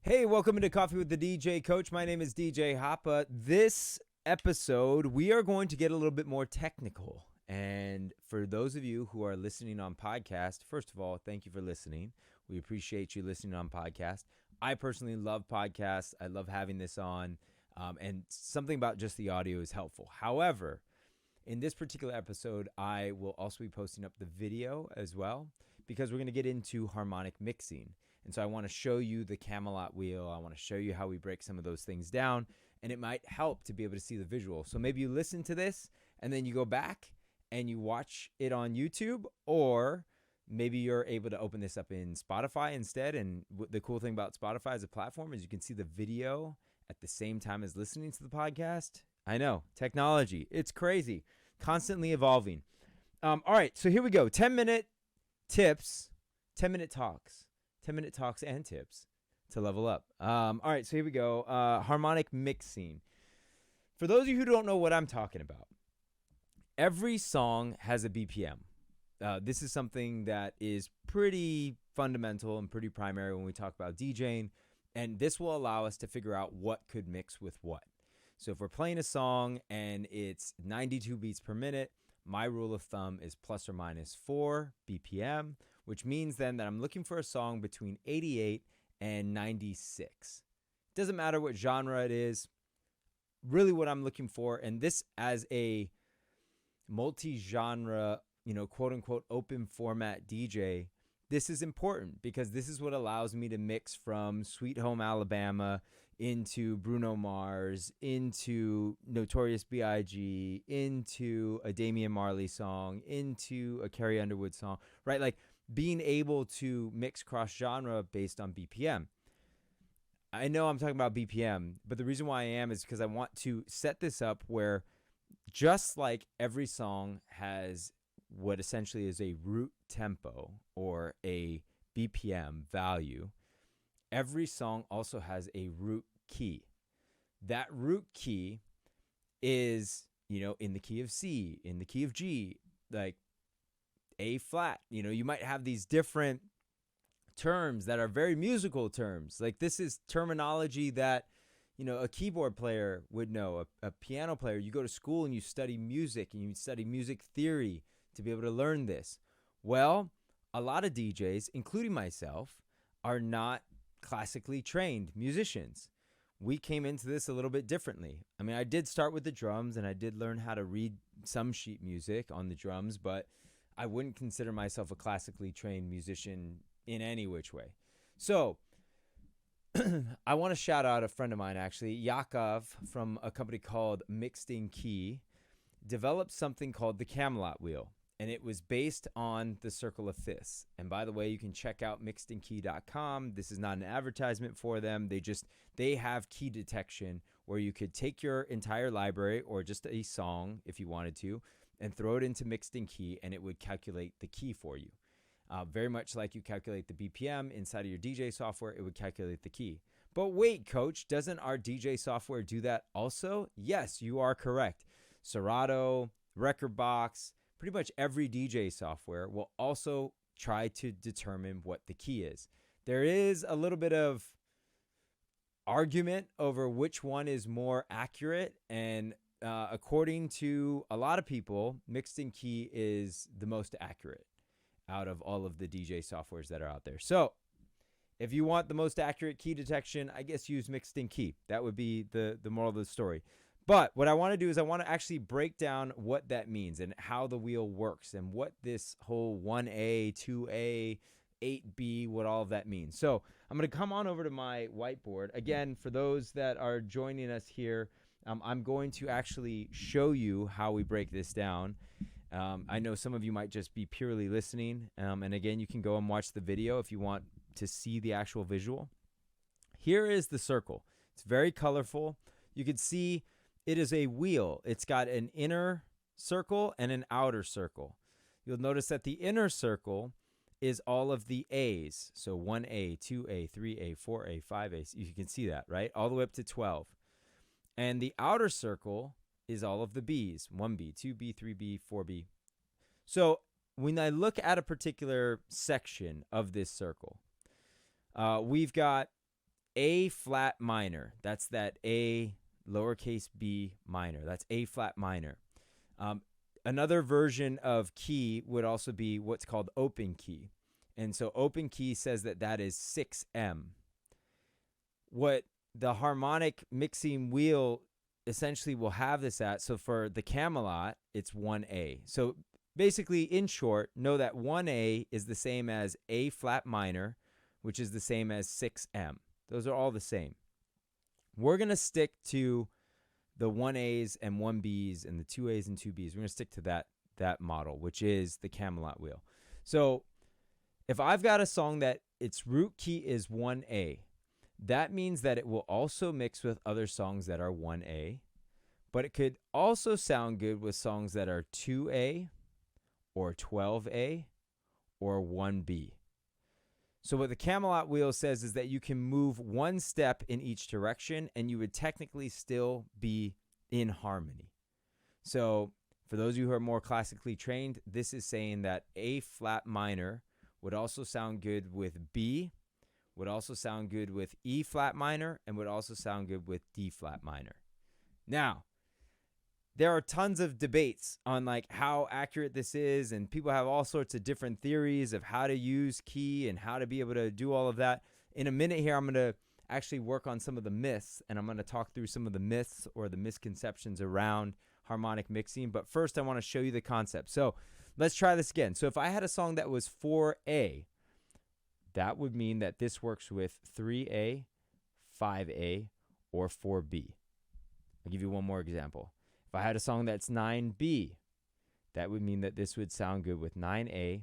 Hey, welcome into Coffee with the DJ Coach. My name is DJ Hapa. This episode, we are going to get a little bit more technical. And for those of you who are listening on podcast, first of all, thank you for listening. We appreciate you listening on podcast. I personally love podcasts. I love having this on, and something about just the audio is helpful. However, in this particular episode, I will also be posting up the video as well because we're going to get into harmonic mixing. And so I want to show you the Camelot Wheel. I want to show you how we break some of those things down, and it might help to be able to see the visual. So maybe you listen to this and then you go back and you watch it on YouTube, or maybe you're able to open this up in Spotify instead. And the cool thing about Spotify as a platform is you can see the video at the same time as listening to the podcast. I know, technology, it's crazy, constantly evolving. All right, so here we go. 10-minute tips, 10-minute talks. 10-minute talks and tips to level up. All right, so here we go. Harmonic mixing. For those of you who don't know what I'm talking about, every song has a BPM. This is something that is pretty fundamental and pretty primary when we talk about DJing, and this will allow us to figure out what could mix with what. So if we're playing a song and it's 92 beats per minute, my rule of thumb is plus or minus 4 BPM, which means then that I'm looking for a song between 88 and 96. Doesn't matter what genre it is, really what I'm looking for. And this as a multi-genre, quote unquote, open format DJ, this is important because this is what allows me to mix from Sweet Home Alabama into Bruno Mars, into Notorious B.I.G., into a Damian Marley song, into a Carrie Underwood song, right? Like being able to mix cross genre based on BPM. I know I'm talking about BPM, but the reason why I am is because I want to set this up where just like every song has what essentially is a root tempo or a BPM value, every song also has a root key. That root key is, in the key of C, in the key of G, like A flat. You might have these different terms that are very musical terms. Like this is terminology that, a keyboard player would know, a piano player. You go to school and you study music and you study music theory to be able to learn this. Well, a lot of DJs, including myself, are not classically trained musicians. We came into this a little bit differently. I mean, I did start with the drums and I did learn how to read some sheet music on the drums, but I wouldn't consider myself a classically trained musician in any which way. So I want to shout out a friend of mine, actually, Yakov, from a company called Mixed in Key, developed something called the Camelot Wheel. And it was based on the Circle of Fifths. And by the way, you can check out mixedandkey.com. This is not an advertisement for them. They have key detection where you could take your entire library or just a song if you wanted to and throw it into Mixed in Key, and it would calculate the key for you. Very much like you calculate the BPM inside of your DJ software, it would calculate the key. But wait, Coach, doesn't our DJ software do that also? Yes, you are correct. Serato, Rekordbox, pretty much every DJ software will also try to determine what the key is. There is a little bit of argument over which one is more accurate, and according to a lot of people, Mixed in Key is the most accurate out of all of the DJ softwares that are out there. So if you want the most accurate key detection, I guess use Mixed in Key. That would be the moral of the story. But what I want to do is I want to actually break down what that means and how the wheel works and what this whole 1A, 2A, 8B, what all of that means. So I'm going to come on over to my whiteboard. Again, for those that are joining us here, I'm going to actually show you how we break this down. I know some of you might just be purely listening. And again, you can go and watch the video if you want to see the actual visual. Here is the circle. It's very colorful. You can see it is a wheel. It's got an inner circle and an outer circle. You'll notice that the inner circle is all of the A's. So 1A, 2A, 3A, 4A, 5A. You can see that, right? All the way up to 12. And the outer circle is all of the B's. 1B, 2B, 3B, 4B. So when I look at a particular section of this circle, we've got A flat minor. That's that A lowercase b minor. That's A flat minor. Another version of key would also be what's called open key. And so open key says that that is 6M. What the harmonic mixing wheel essentially will have this at, so for the Camelot, it's 1A. So basically, in short, know that 1A is the same as A flat minor, which is the same as 6M. Those are all the same. We're going to stick to the 1As and 1Bs and the 2As and 2Bs. We're going to stick to that model, which is the Camelot wheel. So if I've got a song that its root key is 1A, that means that it will also mix with other songs that are 1A, but it could also sound good with songs that are 2A or 12A or 1B. So what the Camelot wheel says is that you can move one step in each direction and you would technically still be in harmony. So for those of you who are more classically trained, this is saying that A flat minor would also sound good with B, would also sound good with E flat minor, and would also sound good with D flat minor. Now, there are tons of debates on like how accurate this is, and people have all sorts of different theories of how to use key and how to be able to do all of that. In a minute here, I'm going to actually work on some of the myths, and I'm going to talk through some of the myths or the misconceptions around harmonic mixing. But first, I want to show you the concept. So let's try this again. So if I had a song that was 4A, that would mean that this works with 3A, 5A, or 4B. I'll give you one more example. If I had a song that's 9B, that would mean that this would sound good with 9A,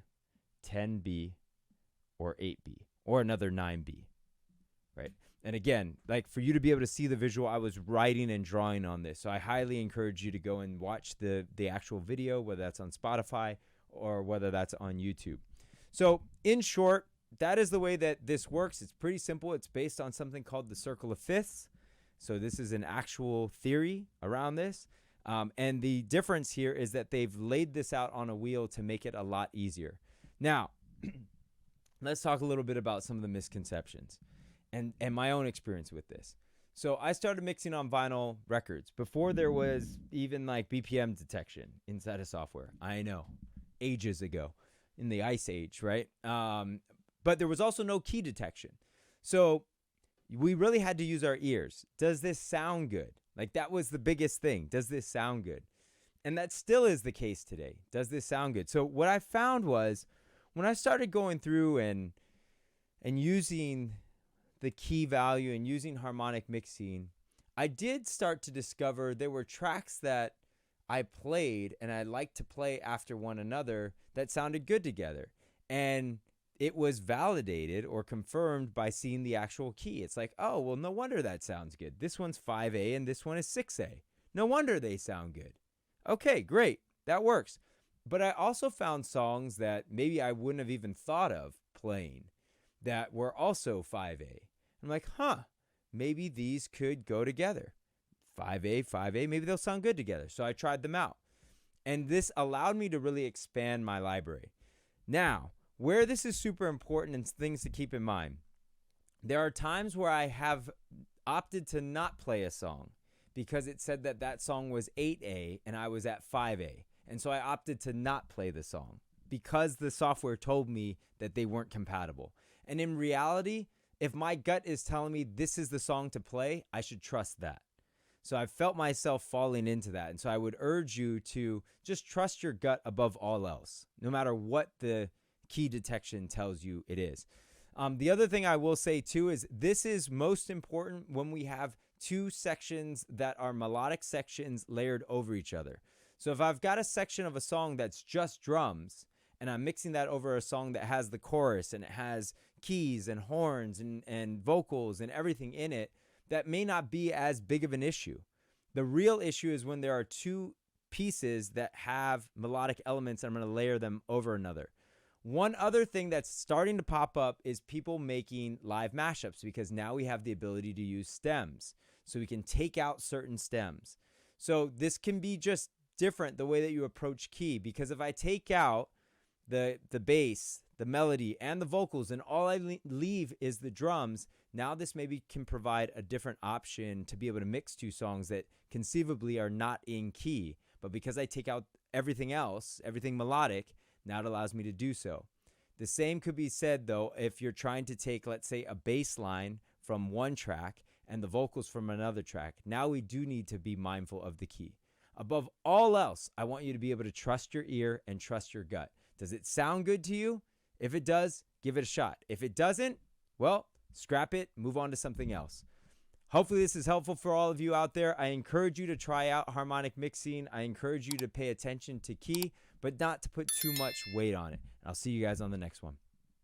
10B, or 8B, or another 9B, right? And again, like for you to be able to see the visual, I was writing and drawing on this. So I highly encourage you to go and watch the actual video, whether that's on Spotify or whether that's on YouTube. So in short, that is the way that this works. It's pretty simple. It's based on something called the circle of fifths. So this is an actual theory around this. And the difference here is that they've laid this out on a wheel to make it a lot easier. Now, let's talk a little bit about some of the misconceptions and my own experience with this. So I started mixing on vinyl records before there was even like BPM detection inside of software. I know, ages ago in the Ice Age, right? But there was also no key detection. So we really had to use our ears. Does this sound good? Like that was the biggest thing. Does this sound good? And that still is the case today. Does this sound good? So what I found was when I started going through and using the key value and using harmonic mixing, I did start to discover there were tracks that I played and I liked to play after one another that sounded good together. And it was validated or confirmed by seeing the actual key. It's like, oh, well, no wonder that sounds good. This one's 5A and this one is 6A. No wonder they sound good. Okay, great. That works. But I also found songs that maybe I wouldn't have even thought of playing that were also 5A. I'm like, maybe these could go together. 5A, maybe they'll sound good together. So I tried them out. And this allowed me to really expand my library. Now, where this is super important and things to keep in mind, there are times where I have opted to not play a song because it said that that song was 8A and I was at 5A. And so I opted to not play the song because the software told me that they weren't compatible. And in reality, if my gut is telling me this is the song to play, I should trust that. So I felt myself falling into that. And so I would urge you to just trust your gut above all else, no matter what the key detection tells you it is. The other thing I will say too is this is most important when we have two sections that are melodic sections layered over each other. So if I've got a section of a song that's just drums and I'm mixing that over a song that has the chorus and it has keys and horns and vocals and everything in it, that may not be as big of an issue. The real issue is when there are two pieces that have melodic elements and I'm going to layer them over another. One other thing that's starting to pop up is people making live mashups because now we have the ability to use stems. So we can take out certain stems. So this can be just different the way that you approach key, because if I take out the bass, the melody, and the vocals, and all I leave is the drums, now this maybe can provide a different option to be able to mix two songs that conceivably are not in key. But because I take out everything else, everything melodic, now it allows me to do so. The same could be said, though, if you're trying to take, let's say, a bass line from one track and the vocals from another track. Now we do need to be mindful of the key. Above all else, I want you to be able to trust your ear and trust your gut. Does it sound good to you? If it does, give it a shot. If it doesn't, well, scrap it, move on to something else. Hopefully this is helpful for all of you out there. I encourage you to try out harmonic mixing. I encourage you to pay attention to key, but not to put too much weight on it. I'll see you guys on the next one.